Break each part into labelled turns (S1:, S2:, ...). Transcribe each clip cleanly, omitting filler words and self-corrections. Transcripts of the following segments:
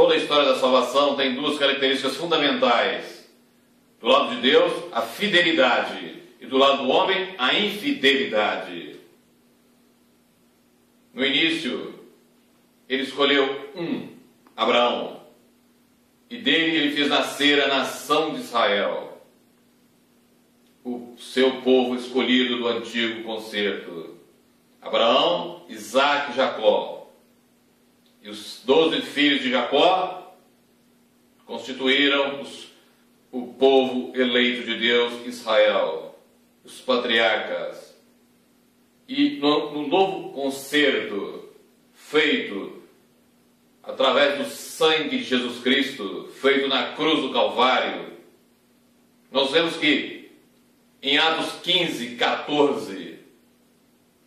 S1: Toda a história da salvação tem duas características fundamentais. Do lado de Deus, a fidelidade, e do lado do homem, a infidelidade. No início, ele escolheu Abraão, e dele ele fez nascer a nação de Israel, o seu povo escolhido do antigo concerto. Abraão, Isaque e Jacó. E os 12 filhos de Jacó constituíram o povo eleito de Deus, Israel, os patriarcas. E no novo concerto, feito através do sangue de Jesus Cristo, feito na cruz do Calvário, nós vemos que em Atos 15, 14,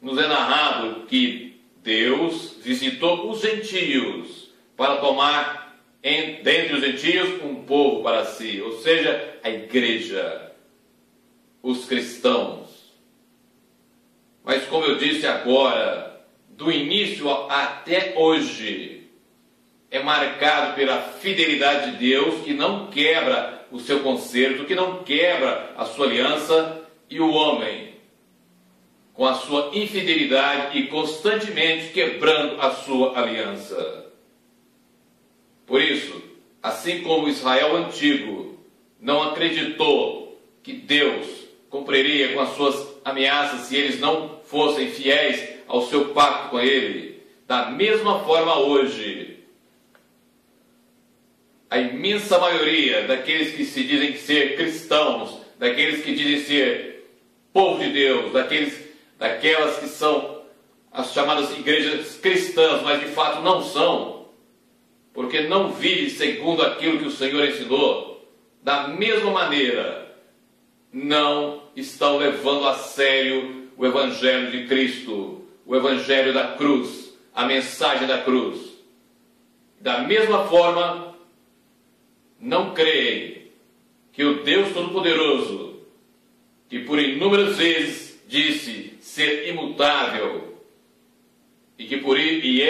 S1: nos é narrado que Deus visitou os gentios para tomar dentre os gentios um povo para si, ou seja, a igreja, os cristãos. Mas como eu disse agora, do início até hoje, é marcado pela fidelidade de Deus, que não quebra o seu concerto, que não quebra a sua aliança, e o homem, com a sua infidelidade e constantemente quebrando a sua aliança. Por isso, assim como Israel antigo não acreditou que Deus cumpriria com as suas ameaças se eles não fossem fiéis ao seu pacto com ele, da mesma forma hoje, a imensa maioria daqueles que se dizem ser cristãos, daqueles que dizem ser povo de Deus, daquelas que são as chamadas igrejas cristãs, mas de fato não são, porque não vivem segundo aquilo que o Senhor ensinou, da mesma maneira, não estão levando a sério o Evangelho de Cristo, o Evangelho da cruz, a mensagem da cruz. Da mesma forma, não creem que o Deus Todo-Poderoso, que por inúmeras vezes disse ser imutável, e que por ele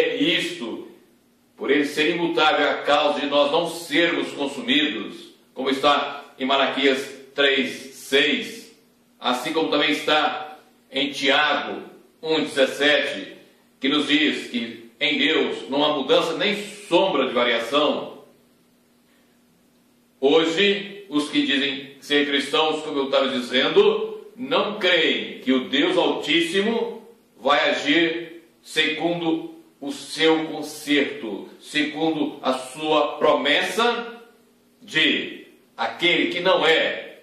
S1: ser imutável é a causa de nós não sermos consumidos, como está em Malaquias 3:6, assim como também está em Tiago 1:17, que nos diz que em Deus não há mudança nem sombra de variação. Hoje, os que dizem ser cristãos, como eu estava dizendo, não creem que o Deus Altíssimo vai agir segundo o seu concerto, segundo a sua promessa de aquele que não é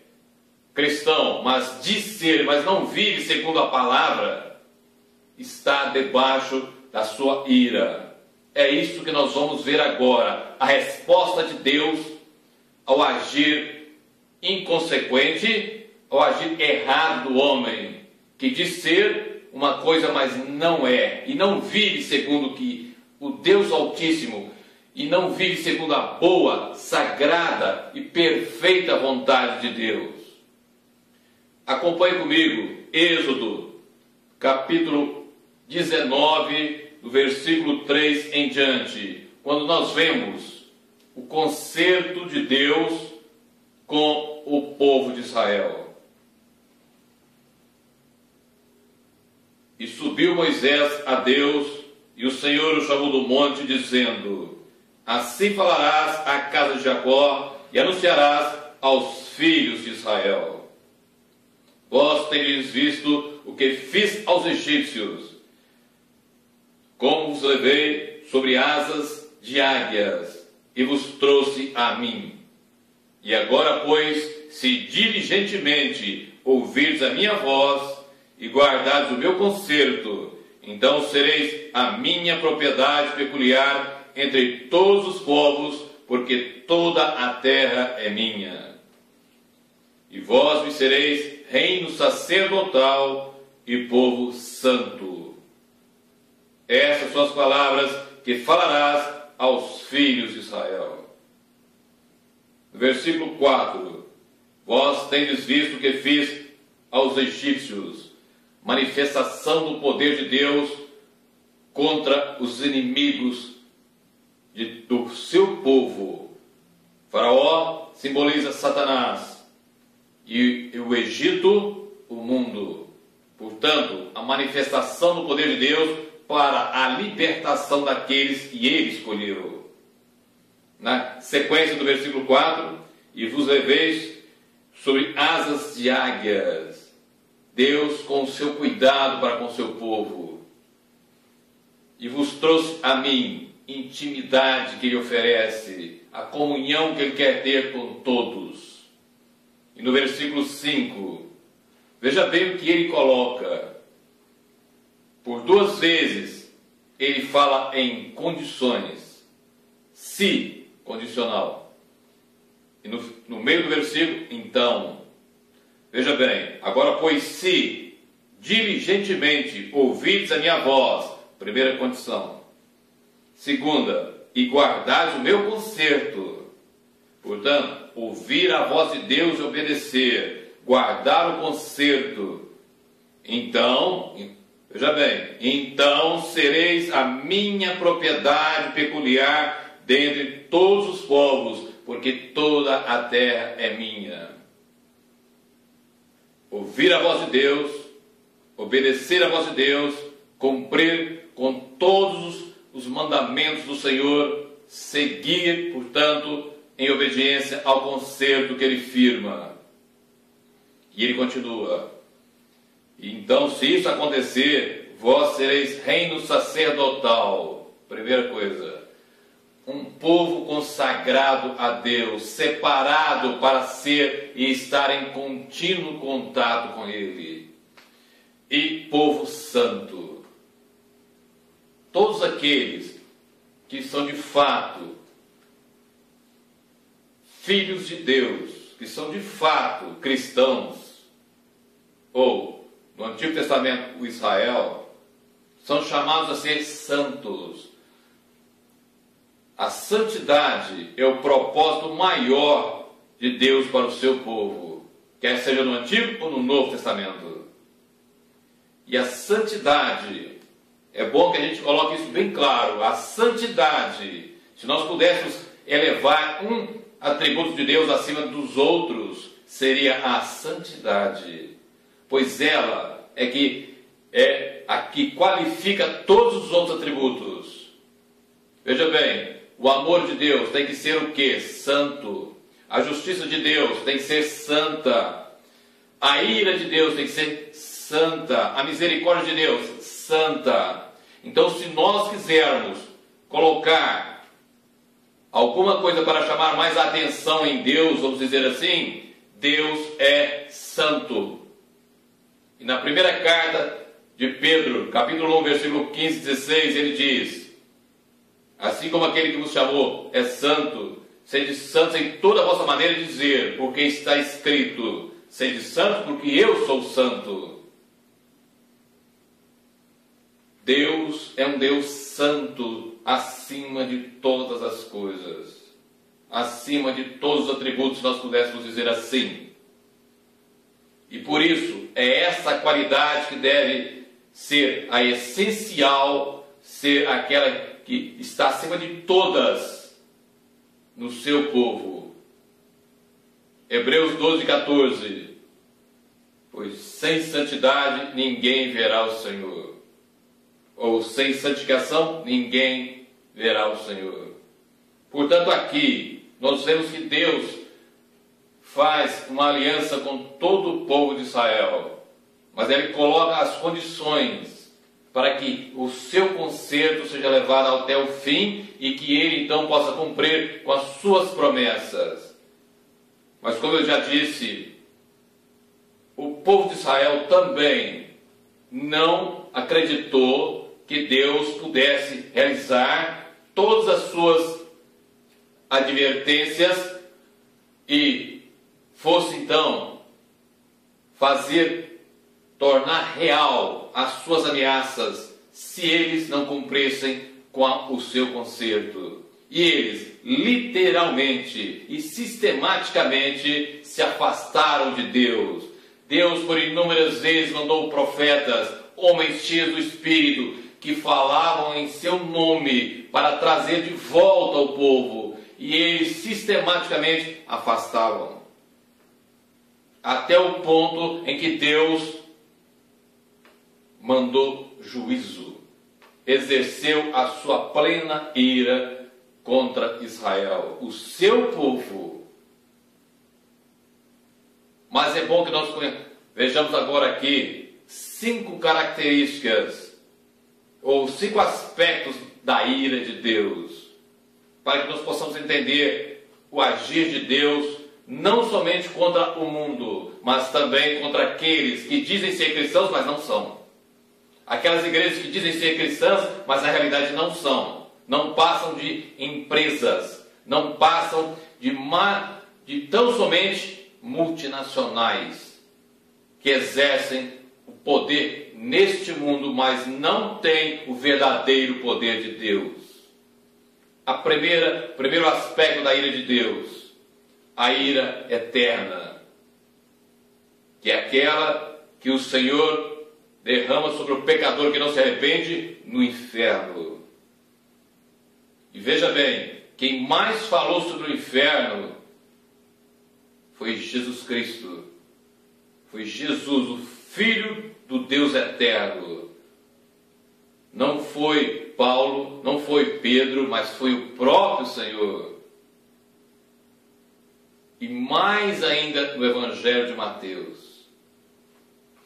S1: cristão, mas diz ser, mas não vive segundo a palavra, está debaixo da sua ira. É isso que nós vamos ver agora, a resposta de Deus ao agir inconsequente, ao agir errado do homem, que diz ser uma coisa, mas não é, e não vive segundo que o Deus Altíssimo, e não vive segundo a boa, sagrada e perfeita vontade de Deus. Acompanhe comigo Êxodo, capítulo 19, do versículo 3 em diante, quando nós vemos o concerto de Deus com o povo de Israel. E subiu Moisés a Deus, e o Senhor o chamou do monte, dizendo: assim falarás à casa de Jacó, e anunciarás aos filhos de Israel: vós tendes visto o que fiz aos egípcios, como vos levei sobre asas de águias, e vos trouxe a mim. E agora, pois, se diligentemente ouvirdes a minha voz, e guardardes o meu concerto, então sereis a minha propriedade peculiar entre todos os povos, porque toda a terra é minha. E vós me sereis reino sacerdotal e povo santo. Essas são as palavras que falarás aos filhos de Israel. Versículo 4: vós tendes visto o que fiz aos egípcios, manifestação do poder de Deus contra os inimigos do seu povo. Faraó simboliza Satanás e o Egito, o mundo. Portanto, a manifestação do poder de Deus para a libertação daqueles que ele escolheu. Na sequência do versículo 4, e vos leveis sobre asas de águias. Deus com o seu cuidado para com o seu povo. E vos trouxe a mim intimidade que ele oferece, a comunhão que ele quer ter com todos. E no versículo 5, veja bem o que ele coloca. Por 2 vezes ele fala em condições. Se, condicional. E no meio do versículo, então. Veja bem, agora pois se diligentemente ouvides a minha voz, primeira condição. Segunda, e guardares o meu conserto. Portanto, ouvir a voz de Deus e obedecer, guardar o conserto. Então, veja bem, então sereis a minha propriedade peculiar dentre todos os povos, porque toda a terra é minha. Ouvir a voz de Deus, obedecer a voz de Deus, cumprir com todos os mandamentos do Senhor, seguir, portanto, em obediência ao concerto que ele firma. E ele continua. Então, se isso acontecer, vós sereis reino sacerdotal. Primeira coisa. Um povo consagrado a Deus, separado para ser e estar em contínuo contato com Ele. E povo santo. Todos aqueles que são de fato filhos de Deus, que são de fato cristãos, ou no Antigo Testamento o Israel, são chamados a ser santos. A santidade é o propósito maior de Deus para o seu povo, quer seja no Antigo ou no Novo Testamento. E a santidade, é bom que a gente coloque isso bem claro, a santidade, se nós pudéssemos elevar um atributo de Deus acima dos outros, seria a santidade, pois ela é a que qualifica todos os outros atributos. Veja bem, o amor de Deus tem que ser o quê? Santo. A justiça de Deus tem que ser santa. A ira de Deus tem que ser santa. A misericórdia de Deus, santa. Então, se nós quisermos colocar alguma coisa para chamar mais a atenção em Deus, vamos dizer assim, Deus é santo. E na primeira carta de Pedro, capítulo 1, versículo 15 e 16, ele diz: assim como aquele que vos chamou é santo, sede santos em toda a vossa maneira de dizer, porque está escrito: sede santos, porque eu sou santo. Deus é um Deus santo, acima de todas as coisas, acima de todos os atributos, se nós pudéssemos dizer assim. E por isso, é essa qualidade que deve ser a essencial, ser aquela que está acima de todas no seu povo. Hebreus 12, 14. Pois sem santidade ninguém verá o Senhor. Ou sem santificação ninguém verá o Senhor. Portanto, aqui nós vemos que Deus faz uma aliança com todo o povo de Israel, mas ele coloca as condições para que o seu conserto seja levado até o fim e que ele então possa cumprir com as suas promessas. Mas como eu já disse, o povo de Israel também não acreditou que Deus pudesse realizar todas as suas advertências e fosse então tornar real as suas ameaças se eles não cumprissem com o seu conserto. E eles literalmente e sistematicamente se afastaram de Deus. Deus por inúmeras vezes mandou profetas, homens cheios do Espírito, que falavam em seu nome para trazer de volta o povo, e eles sistematicamente afastavam. Até o ponto em que Deus mandou juízo, exerceu a sua plena ira contra Israel, o seu povo. Mas é bom que nós vejamos agora aqui 5 características ou 5 aspectos da ira de Deus, para que nós possamos entender o agir de Deus, não somente contra o mundo, mas também contra aqueles que dizem ser cristãos, mas não são. Aquelas igrejas que dizem ser cristãs, mas na realidade não são. Não passam de empresas, não passam de tão somente multinacionais que exercem o poder neste mundo, mas não têm o verdadeiro poder de Deus. Primeiro aspecto da ira de Deus, a ira eterna, que é aquela que o Senhor derrama sobre o pecador que não se arrepende no inferno. E veja bem, quem mais falou sobre o inferno foi Jesus Cristo. Foi Jesus, o Filho do Deus eterno. Não foi Paulo, não foi Pedro, mas foi o próprio Senhor. E mais ainda no Evangelho de Mateus.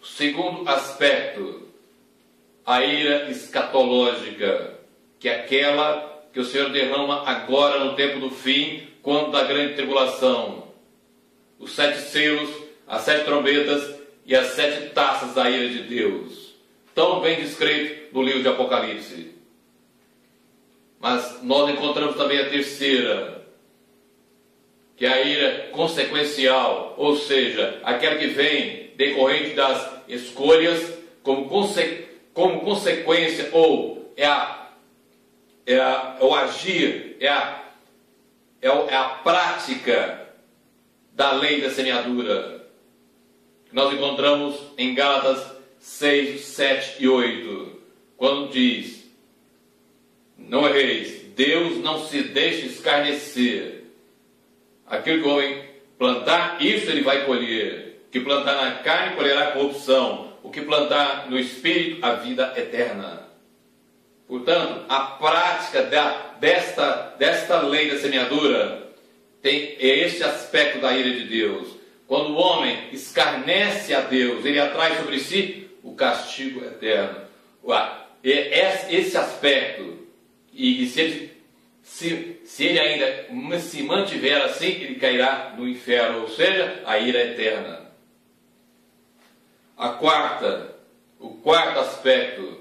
S1: O segundo aspecto, a ira escatológica, que é aquela que o Senhor derrama agora no tempo do fim, quando da grande tribulação. Os 7 selos, as 7 trombetas e as 7 taças da ira de Deus, tão bem descrito no livro de Apocalipse. Mas nós encontramos também a terceira, que é a ira consequencial, ou seja, aquela que vem decorrente das escolhas como consequência, ou o agir, é a prática da lei da semeadura, que nós encontramos em Gálatas 6, 7 e 8, quando diz: não erreis, Deus não se deixa escarnecer. Aquilo que o homem plantar, isso ele vai colher. O que plantar na carne, colherá corrupção. O que plantar no Espírito, a vida eterna. Portanto, a prática desta lei da semeadura é este aspecto da ira de Deus. Quando o homem escarnece a Deus, ele atrai sobre si o castigo eterno. Esse aspecto, e se ele ainda se mantiver assim, ele cairá no inferno, ou seja, a ira eterna. O quarto aspecto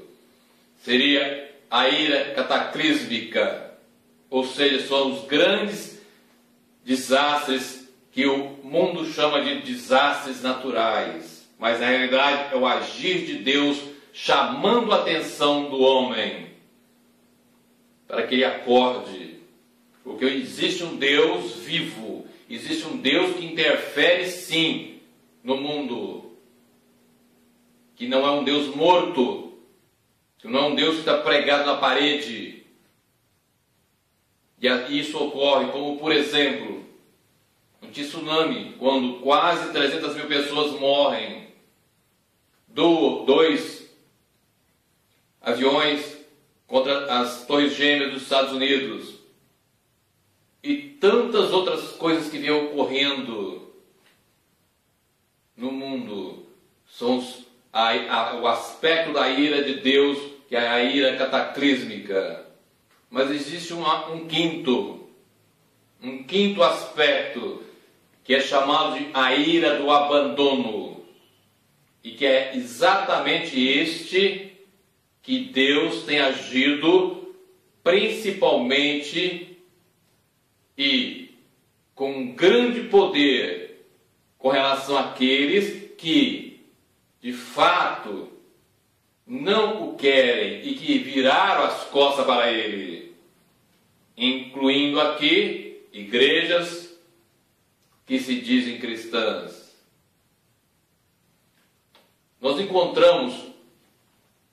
S1: seria a ira cataclísmica, ou seja, são os grandes desastres que o mundo chama de desastres naturais, mas na realidade é o agir de Deus chamando a atenção do homem para que ele acorde, porque existe um Deus vivo, existe um Deus que interfere sim no mundo, que não é um Deus morto, que não é um Deus que está pregado na parede. E isso ocorre, como por exemplo, um tsunami, quando quase 300 mil pessoas morrem, 2 aviões contra as Torres Gêmeas dos Estados Unidos, e tantas outras coisas que vêm ocorrendo no mundo, são o aspecto da ira de Deus, que é a ira cataclísmica. Mas existe um quinto aspecto, que é chamado de a ira do abandono, e que é exatamente este que Deus tem agido principalmente e com grande poder com relação àqueles que de fato não o querem e que viraram as costas para ele, incluindo aqui igrejas que se dizem cristãs. Nós encontramos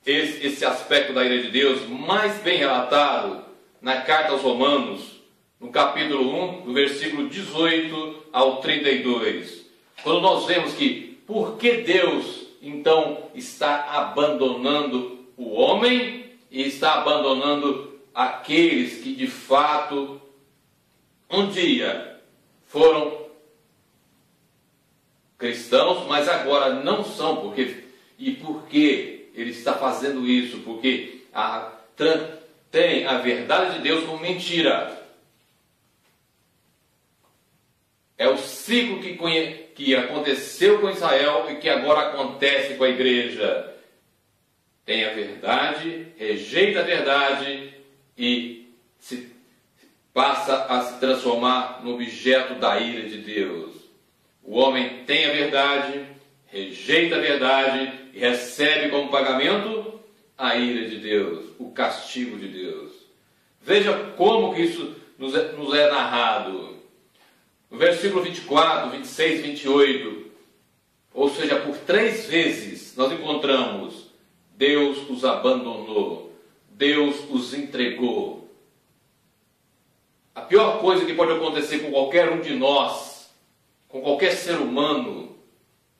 S1: esse aspecto da ira de Deus mais bem relatado na carta aos Romanos, no capítulo 1, do versículo 18 ao 32. Quando nós vemos que por que Deus então está abandonando o homem e está abandonando aqueles que de fato um dia foram cristãos, mas agora não são. Por que ele está fazendo isso? Porque tem a verdade de Deus como mentira. É o ciclo que aconteceu com Israel e que agora acontece com a igreja. Tem a verdade, rejeita a verdade e passa a se transformar no objeto da ira de Deus. O homem tem a verdade, rejeita a verdade e recebe como pagamento a ira de Deus, o castigo de Deus. Veja como que isso nos é narrado. No versículo 24, 26 e 28, ou seja, por 3 vezes nós encontramos: Deus os abandonou, Deus os entregou. A pior coisa que pode acontecer com qualquer um de nós, com qualquer ser humano,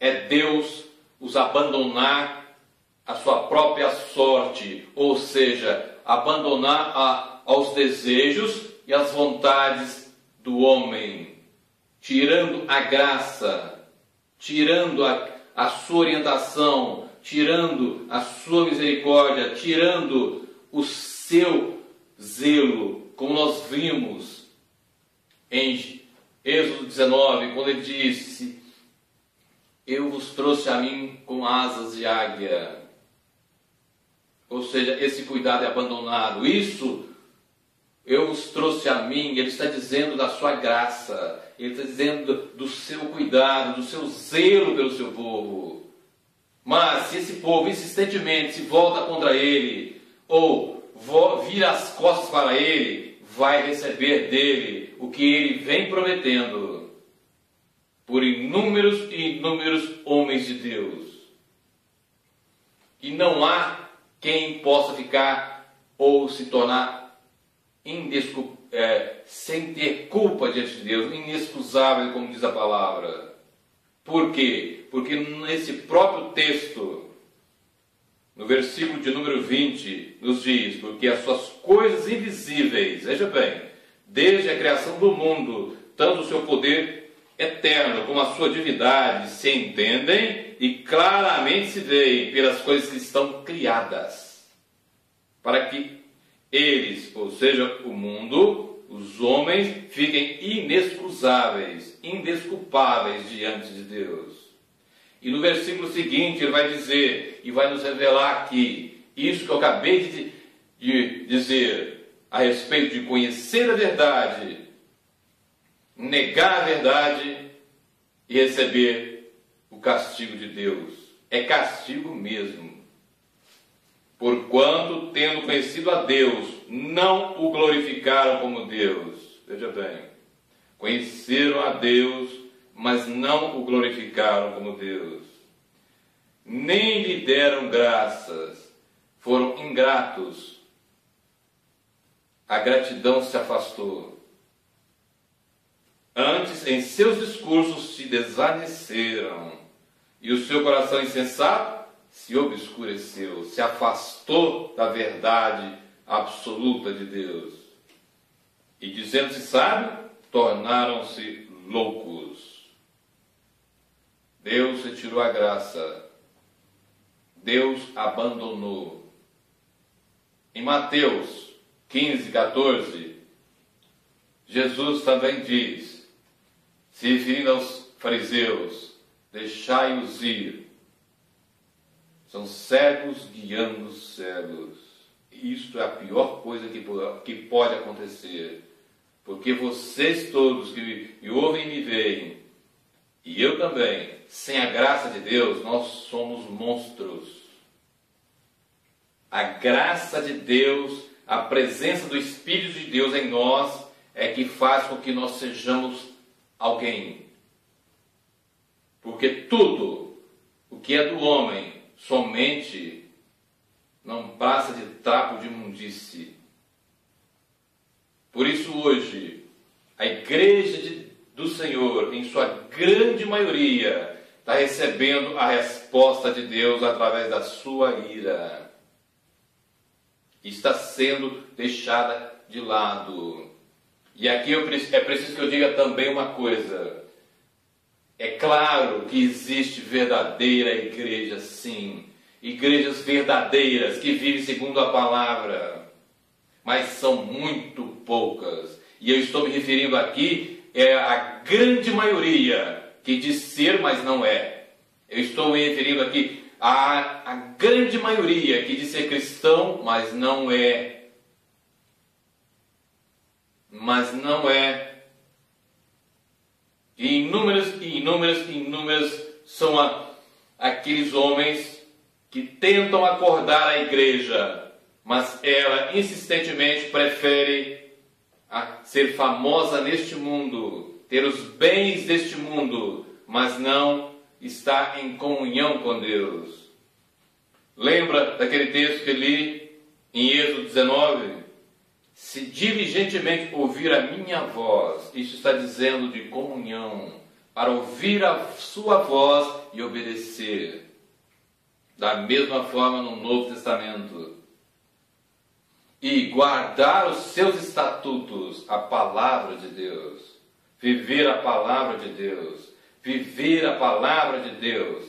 S1: é Deus os abandonar à sua própria sorte, ou seja, abandonar aos desejos e às vontades do homem, tirando a graça, tirando a sua orientação, tirando a sua misericórdia, tirando o seu zelo, como nós vimos em Êxodo 19, quando ele disse: eu vos trouxe a mim com asas de águia. Ou seja, esse cuidado é abandonado. Isso, eu vos trouxe a mim, ele está dizendo da sua graça, ele está dizendo do seu cuidado, do seu zelo pelo seu povo. Mas se esse povo insistentemente se volta contra ele, ou vira as costas para ele, vai receber dele o que ele vem prometendo por inúmeros e inúmeros homens de Deus. E não há quem possa ficar ou se tornar sem ter culpa diante de Deus, inexcusável, como diz a palavra. Por quê? Porque nesse próprio texto, no versículo de número 20, nos diz: porque as suas coisas invisíveis, veja bem, desde a criação do mundo, tanto o seu poder eterno como a sua divindade se entendem e claramente se veem pelas coisas que estão criadas, para que eles, ou seja, o mundo, os homens, fiquem inexcusáveis, indesculpáveis diante de Deus. E no versículo seguinte ele vai dizer, e vai nos revelar aqui, isso que eu acabei de dizer, a respeito de conhecer a verdade, negar a verdade e receber o castigo de Deus. É castigo mesmo. Porquanto, tendo conhecido a Deus, não o glorificaram como Deus. Veja bem, conheceram a Deus, mas não o glorificaram como Deus. Nem lhe deram graças, foram ingratos. A gratidão se afastou. Antes, em seus discursos se desvaneceram, e o seu coração insensato se obscureceu, se afastou da verdade absoluta de Deus. E dizendo-se sábio, tornaram-se loucos. Deus retirou a graça. Deus abandonou. Em Mateus 15, 14, Jesus também diz, se referindo aos fariseus: deixai-os ir. São cegos guiando cegos. Isto é a pior coisa que pode acontecer. Porque vocês todos que me ouvem e me veem, e eu também, sem a graça de Deus, nós somos monstros. A graça de Deus, a presença do Espírito de Deus em nós, é que faz com que nós sejamos alguém. Porque tudo o que é do homem somente não passa de trapo de imundície. Por isso hoje, a igreja do Senhor, em sua grande maioria, está recebendo a resposta de Deus através da sua ira. Está sendo deixada de lado. E aqui é preciso que eu diga também uma coisa. É claro que existe verdadeira igreja, sim. Igrejas verdadeiras que vivem segundo a palavra. Mas são muito poucas. E eu estou me referindo aqui à grande maioria que diz ser, mas não é. Eu estou me referindo aqui à grande maioria que diz ser cristão, mas não é. Mas não é. E inúmeras são aqueles homens que tentam acordar a igreja, mas ela insistentemente prefere ser famosa neste mundo, ter os bens deste mundo, mas não está em comunhão com Deus. Lembra daquele texto que li em Êxodo 19? Se diligentemente ouvir a minha voz, isso está dizendo de comunhão, para ouvir a sua voz e obedecer. Da mesma forma no Novo Testamento. E guardar os seus estatutos, a palavra de Deus. Viver a palavra de Deus. Viver a palavra de Deus.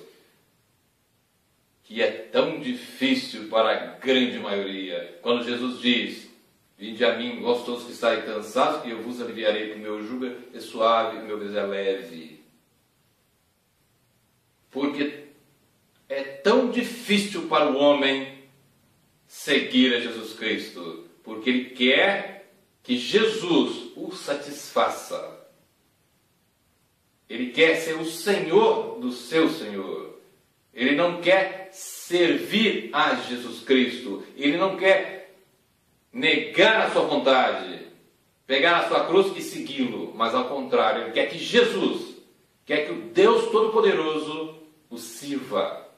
S1: Que é tão difícil para a grande maioria. Quando Jesus diz: vinde a mim, vós todos que estáis cansados, e eu vos aliviarei, porque o meu jugo é suave e o meu peso é leve. Porque é tão difícil para o homem seguir a Jesus Cristo, porque ele quer que Jesus o satisfaça. Ele quer ser o Senhor do seu Senhor. Ele não quer servir a Jesus Cristo. Ele não quer negar a sua vontade, pegar a sua cruz e segui-lo, mas ao contrário, ele quer que Jesus, quer que o Deus Todo-Poderoso o sirva.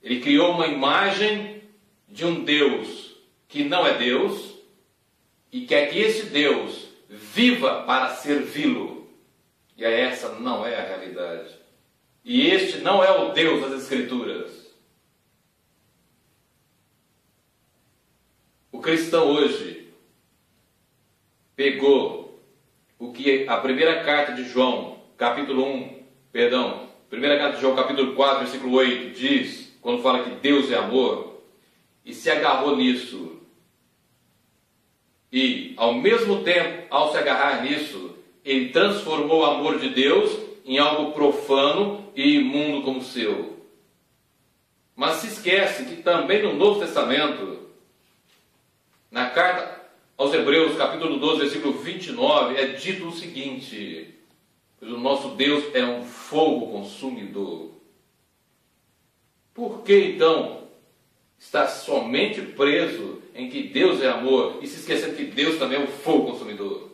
S1: Ele criou uma imagem de um Deus que não é Deus e quer que esse Deus viva para servi-lo. E essa não é a realidade. E este não é o Deus das Escrituras. O cristão hoje pegou o que a primeira carta de João, primeira carta de João, capítulo 4, versículo 8, diz, quando fala que Deus é amor, e se agarrou nisso. E, ao mesmo tempo, ao se agarrar nisso, ele transformou o amor de Deus em algo profano e imundo como o seu. Mas se esquece que também no Novo Testamento, na carta aos Hebreus, capítulo 12, versículo 29, é dito o seguinte: pois o nosso Deus é um fogo consumidor. Por que então está somente preso em que Deus é amor e se esquecendo que Deus também é um fogo consumidor?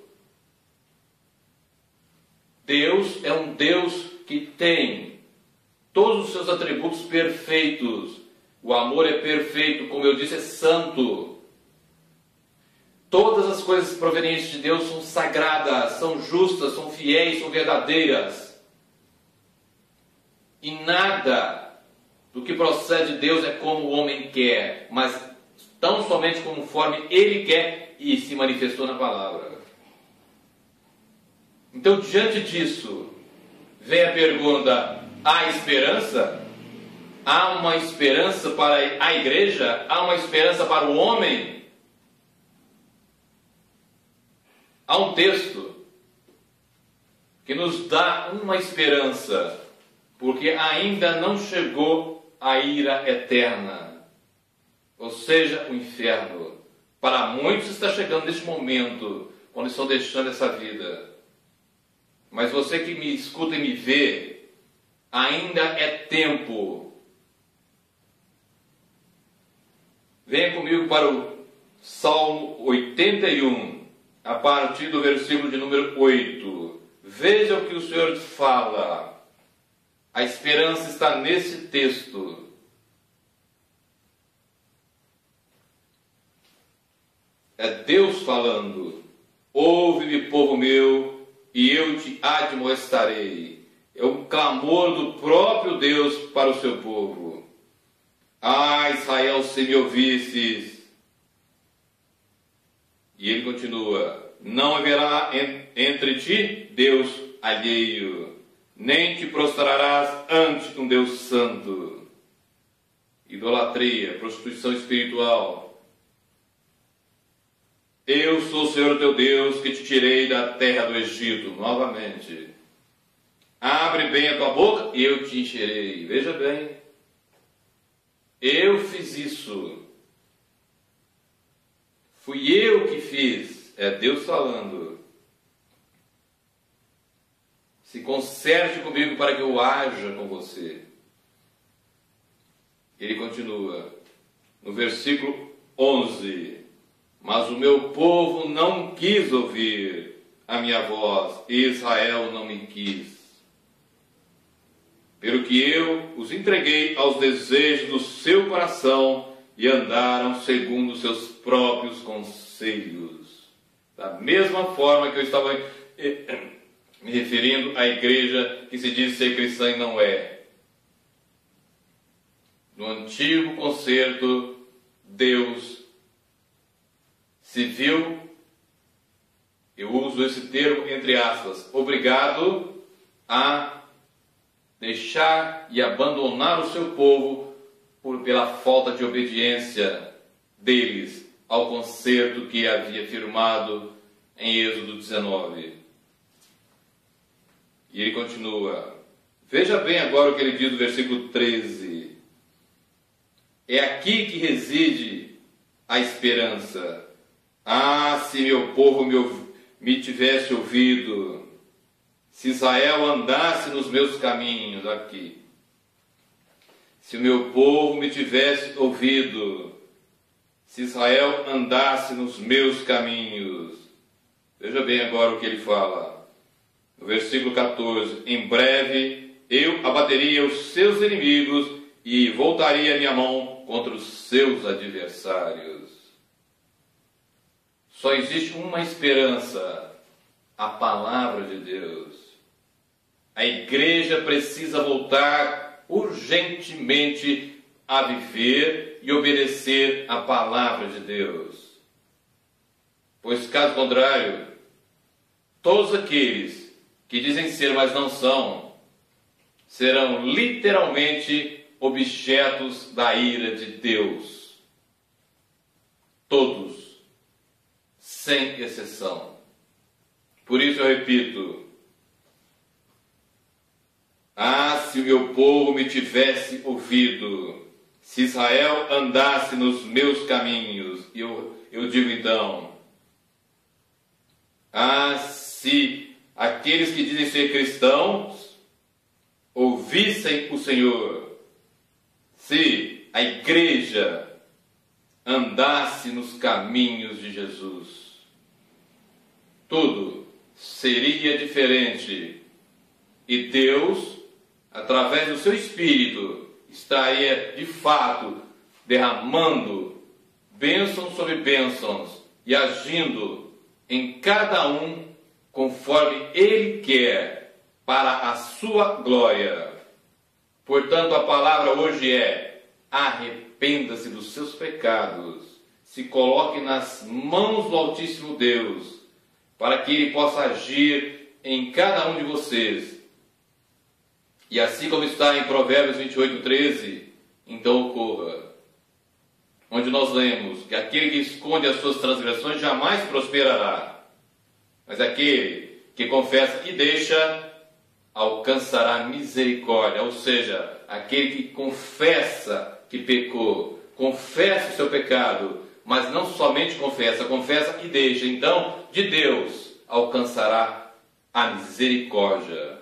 S1: Deus é um Deus que tem todos os seus atributos perfeitos. O amor é perfeito, como eu disse, é santo. Todas as coisas provenientes de Deus são sagradas, são justas, são fiéis, são verdadeiras. E nada do que procede de Deus é como o homem quer, mas tão somente conforme ele quer e se manifestou na palavra. Então, diante disso, vem a pergunta: há esperança? Há uma esperança para a igreja? Há uma esperança para o homem? Há um texto que nos dá uma esperança, porque ainda não chegou a ira eterna, ou seja, o inferno. Para muitos está chegando neste momento, quando estão deixando essa vida. Mas você que me escuta e me vê, ainda é tempo. Venha comigo para o Salmo 81. A partir do versículo de número 8. Veja o que o Senhor fala. A esperança está nesse texto. É Deus falando. Ouve-me, povo meu, e eu te admoestarei. É um clamor do próprio Deus para o seu povo. Ah, Israel, se me ouvisses. E ele continua: não haverá entre ti Deus alheio, nem te prostrarás ante um Deus santo. Idolatria, prostituição espiritual. Eu sou o Senhor teu Deus, que te tirei da terra do Egito. Novamente. Abre bem a tua boca e eu te encherei. Veja bem. Eu fiz isso. Fui eu que fiz. É Deus falando. Se conserte comigo para que eu haja com você. Ele continua no versículo 11. Mas o meu povo não quis ouvir a minha voz, e Israel não me quis. Pelo que eu os entreguei aos desejos do seu coração e andaram segundo os seus próprios conselhos. Da mesma forma que eu estava me referindo à igreja que se diz ser cristã e não é. No antigo concerto, Deus se viu, eu uso esse termo entre aspas, obrigado a deixar e abandonar o seu povo pela falta de obediência deles ao concerto que havia firmado em Êxodo 19. E ele continua. Veja bem agora o que ele diz no versículo 13. É aqui que reside a esperança. Ah, se meu povo me tivesse ouvido, se Israel andasse nos meus caminhos, aqui. Se o meu povo me tivesse ouvido, se Israel andasse nos meus caminhos. Veja bem agora o que ele fala. No versículo 14. Em breve eu abateria os seus inimigos e voltaria a minha mão contra os seus adversários. Só existe uma esperança, a palavra de Deus. A igreja precisa voltar urgentemente a viver e obedecer a palavra de Deus. Pois, caso contrário, todos aqueles que dizem ser, mas não são, serão literalmente objetos da ira de Deus. Todos. Sem exceção. Por isso eu repito. Ah, se o meu povo me tivesse ouvido, se Israel andasse nos meus caminhos, eu digo então, ah, se aqueles que dizem ser cristãos ouvissem o Senhor, se a igreja andasse nos caminhos de Jesus, tudo seria diferente e Deus, através do seu Espírito, estaria de fato derramando bênçãos sobre bênçãos e agindo em cada um conforme Ele quer, para a sua glória. Portanto, a palavra hoje é: arrependa-se dos seus pecados, se coloque nas mãos do Altíssimo Deus, para que Ele possa agir em cada um de vocês. E assim como está em Provérbios 28:13, então ocorra. Onde nós lemos que aquele que esconde as suas transgressões jamais prosperará, mas aquele que confessa e deixa alcançará misericórdia. Ou seja, aquele que confessa que pecou, confessa o seu pecado, mas não somente confessa, confessa e deixa, então de Deus alcançará a misericórdia.